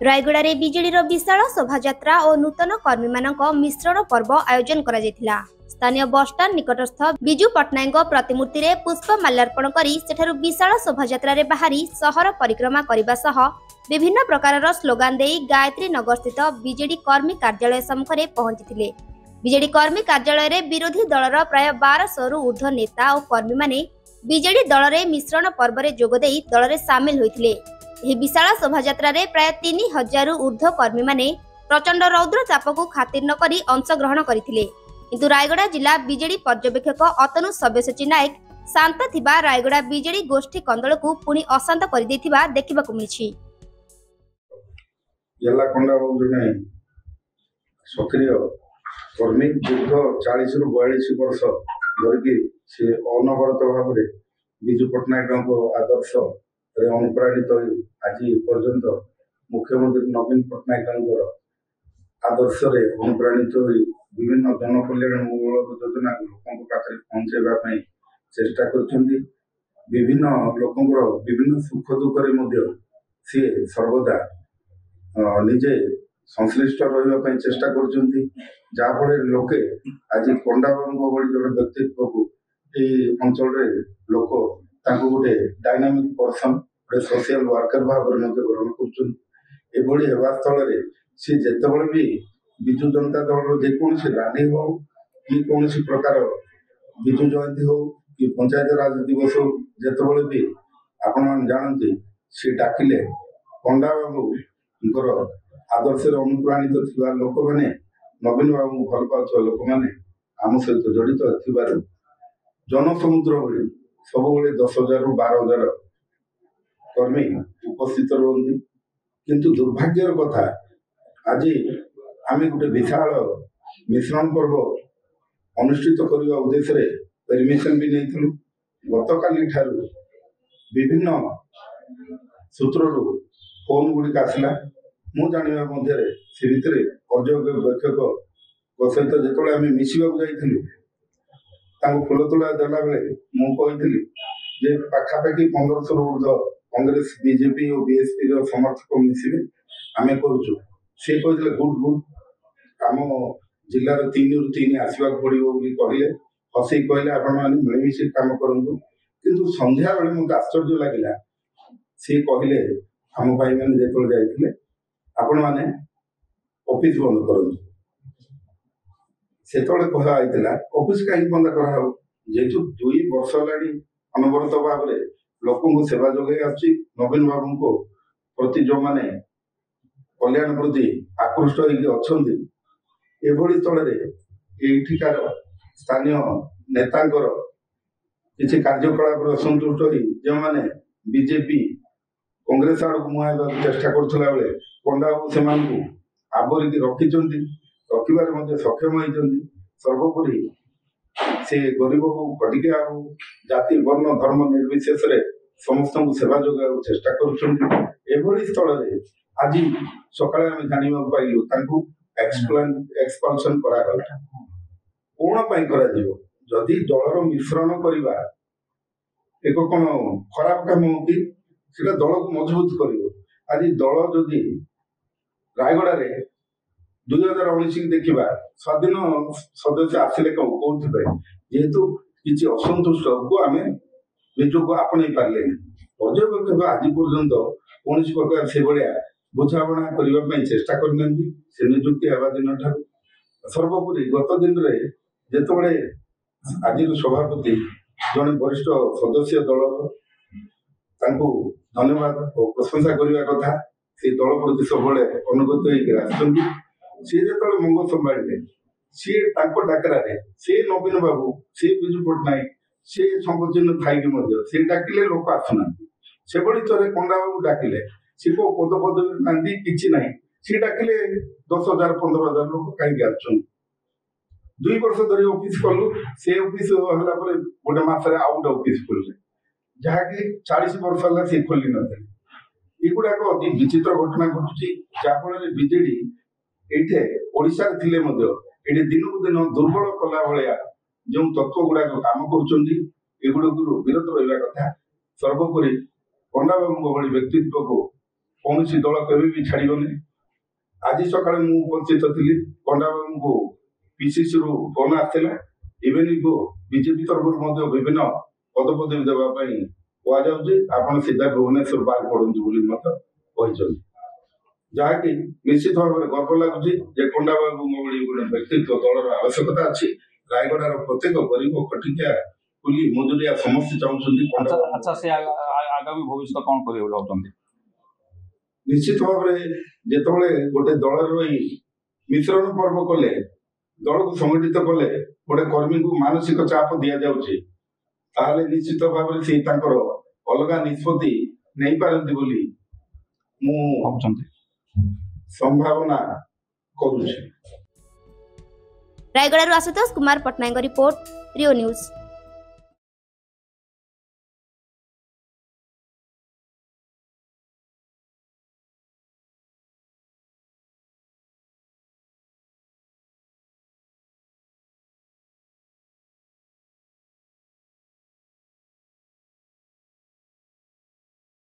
Rayagada BJD विशाल शोभायात्रा और नूतन कर्मी मानक मिश्रण पर्व आयोजन करा जायतिला। स्थानीय बसस्टाण्ड निकटस्थ विजु पट्टनायक प्रतिमूर्ति रे पुष्प माल्यार्पण करी सेठारु विशाल शोभायात्रा रे बाहरी सहर परिक्रमा करबा सह विभिन्न प्रकार स्लोगान देई गायत्री नगर स्थित बिजेडी कर्मी कार्यालय सम्मुखरे पहुंचीथिले। बिजेडी कर्मी कार्यालय रे विरोधी दलर प्राय 1200 रु ऊर्ध्व नेता और कर्मी माने बिजेडी दल रे मिश्रण पर्व रे जोग देई दल रे शामिल होइथिले। ଏହି ବିଶାଳ ଶୋଭାଯାତ୍ରାରେ ପ୍ରାୟ 3000 ଊର୍ଦ୍ଧ୍ୱ କର୍ମୀମାନେ ପ୍ରଚଣ୍ଡ ରୌଦ୍ର ଚାପକୁ ଖାତିର ନ କରି ଅଂଶଗ୍ରହଣ କରିଥିଲେ। କିନ୍ତୁ ରାୟଗଡ଼ା ଜିଲ୍ଲା ବିଜେଡି ପର୍ଯ୍ୟବେକ୍ଷକ ଅତନୁ ସବ୍ୟସାଚୀ ନାୟକ ଶାନ୍ତ ଥିବା ରାୟଗଡ଼ା ବିଜେଡି ଗୋଷ୍ଠୀ କନ୍ଦଳକୁ ପୁଣି ଅଶାନ୍ତ କରିଦେଇଥିବା ଦେଖିବାକୁ ମିଳିଛି। ସକ୍ରିୟ କର୍ମୀ ଦୀର୍ଘ 40 ରୁ 42 ବର୍ଷ ଧରିକି ସେ ଅନବରତ ଭାବରେ ବିଜୁ ପଟ୍ଟନାୟକଙ୍କ ଆଦର୍ଶ अनुप्राणित आज पर्यंत मुख्यमंत्री नवीन पट्टनायक आदर्श अनुप्राणित विभिन्न जनकल्याणमूलक योजना लोकों पाखे पहुंचाइबा चेष्टा कर विभिन्न लोकंर विभिन्न सुख दुखे सी सर्वदा निजे संश्लिष्ट रहा चेष्टा कर जहाँफल लोके आज पंडा बाबू भली जड़े व्यक्तित्व को अंचल लोक गोटे डायनामिक पर्सन गोटे सोशल वर्कर भाव ग्रहण कर स्थल सी जिते भी विजु जनता दल जेकोसी रैली हो कि कौन प्रकार विजु जयंती हो कि पंचायत राज दिवस हो जिते भी आपण जानते सी डाकिले पंडा बाबू आदर्श अनुप्राणित थी लोक मैंने नवीन बाबू भल पाता लोक मैंने आम सहित जड़ित जनसमुद्र भली सब 10,000 ରୁ 12,000 कर्मी उपस्थित रहती किंतु दुर्भाग्यर कथा आज आम गोटे विशाल मिश्रण पर्व अनुष्ठित करने उद्देश्य परमिशन भी नहीं गतकाली ठारू विभिन्न सूत्र फोन गुड़िक आसला मु जाना मध्य से भितर पर्यवेक्षक सहित जो आम मिशा जाइलु फुल तोड़ा देला बेले मुझे पाखापाखि 1500 ରୁ ऊर्ध्व कांग्रेस बीजेपी और बीएसपी समर्थक मिसिले आम करुचु से कहते गुड गुड आम जिलार 3 ରୁ 3 आसवा पड़ो कहले हसई कहले आपण मैंने मिलमिशी कम करूँ किंतु संध्या बेले मत आश्चर्य लगे सी कहले आम भाई मैंने जो जाते आपण मैंने ऑफिस बंद करूँ से कहला ऑफिस कहीं बंद करा जेहेतु 2 वर्ष है अनवरत भाव में लोक सेवा जोगे नवीन बाबू को प्रति जो मैंने कल्याण प्रति आकृष्ट होभली स्थल एठिकार स्थानीय नेता किसी कार्यकलाप असंतुष्ट हो जो मैंने बीजेपी कांग्रेस आड़ को मुहाइबा चेष्टा करुला बेले पंडा बाबू से आवरिक रखिंट रखिबार सक्षम होती सर्वोपरि से गरीब को खटिया हो जाति वर्ण धर्म निर्विशेष समस्त सेवा जोगा चेष्टा कर स्थल आज सका जाना पाइलु एक्सपांशन करागला कौन जदि दलर मिश्रण करवा एक कौन खराब काम हो कि दल को मजबूत कर आज दल जदि रायगड़ा 2019 की देखा स्वाधीन सदस्य आसिले कौन जेहेतु किसी असंतुष्ट को आम निज को आपणे पारे पर्यवेक्षक आज पर्यंत कौन प्रकार से भाया बुझाणा करने चेष्टा करना से निजुक्ति हवा दिन सर्वोपरि गत दिन में जिते आज सभापति जड़े वरिष्ठ सदस्य दल धन्यवाद और प्रशंसा करने कथा से दल प्रति सब अनुगत होकर सी जो मंग संभाड़े सी डाकरा सी नवीन बाबू सी विजु पट्टनायक सी संकोचन थी डाकिले लोक आसुना से थे पंडा बाबू डाकिले सी को पद पदवी ना कि ना सी डाकिले 10,000 15,000 लोक कहीं आसुन 2 वर्ष धरी ऑफिस कलु से ऑफिस होला गोटे मसरे आउ गोटे ऑफिस खोलिले जहाँकि 40 वर्ष है सी खोली न युवाक अति विचित्र घटना घटुची जहाँफल बीजेडी ये ओडिशा थिले ये दिन को दिन दुर्बल कला भाया जो तत्व गुड़ाक कम कर विरत रहा कथा सर्वोपरि पंडा बाबू भली व्यक्तित्व को କୌଣସି ଦଳ କେବେ ବି ଛାଡ଼ିବନି। ଆଜି ସକାଳେ ମୁଁ ଉପସ୍ଥିତ ଥିଲି, ପଣ୍ଡା ବାବୁଙ୍କୁ ପିସିସିରୁ ଫୋନ୍ ଆସିଥିଲା, ଇଭିନିଂକୁ ବିଜେପି ତରଫରୁ ମଧ୍ୟ ବିଭିନ୍ନ ପଦପଦବୀ ଦେବା ପାଇଁ କୁହାଯାଉଛି, ଆପଣ ସିଧା ଭୁବନେଶ୍ୱର ବାହାର ପଡ଼ନ୍ତୁ ବୋଲି ମଧ୍ୟ କହିଛନ୍ତି, ଯାହାକି ନିଶ୍ଚିତ ଭାବରେ ଗର୍ବ ଲାଗୁଛି ଯେ ପଣ୍ଡା ବାବୁଙ୍କ ଭଳି ଗୋଟେ ବ୍ୟକ୍ତିତ୍ୱ ଦଳର ଆବଶ୍ୟକତା ଅଛି। ରାୟଗଡ଼ାର ପ୍ରତ୍ୟେକ ଗରିବ ଖଟିକିଆ କୁଲି ମଜୁରିଆ ସମସ୍ତେ ଚାହୁଁଛନ୍ତି ପଣ୍ଡା ବାବୁ। ଆଚ୍ଛା, ସେ ଆଗାମୀ ଭବିଷ୍ୟତ କଣ କରିବାକୁ ଚାହୁଁଛନ୍ତି? ନିଶ୍ଚିତ ଭାବରେ ଯେତେବେଳେ ଗୋଟେ ଦଳରେ ରହି ମିଶ୍ରଣ ପର୍ବ କଲେ, ଦଳକୁ ସଂଗଠିତ କଲେ, ଗୋଟେ କର୍ମୀକୁ ମାନସିକ ଚାପ ଦିଆଯାଉଛି, ତାହେଲେ ନିଶ୍ଚିତ ଭାବରେ ସେ ତାଙ୍କର ଅଲଗା ନିଷ୍ପତ୍ତି ନେଇପାରନ୍ତି ବୋଲି ମୁଁ ସମ୍ଭାବନା କରୁଛି। ରାୟଗଡ଼ାରୁ ଆଶୁତୋଷ କୁମାର ପଟ୍ଟନାୟକଙ୍କ ରିପୋର୍ଟ, ରିଓ ନ୍ୟୁଜ୍।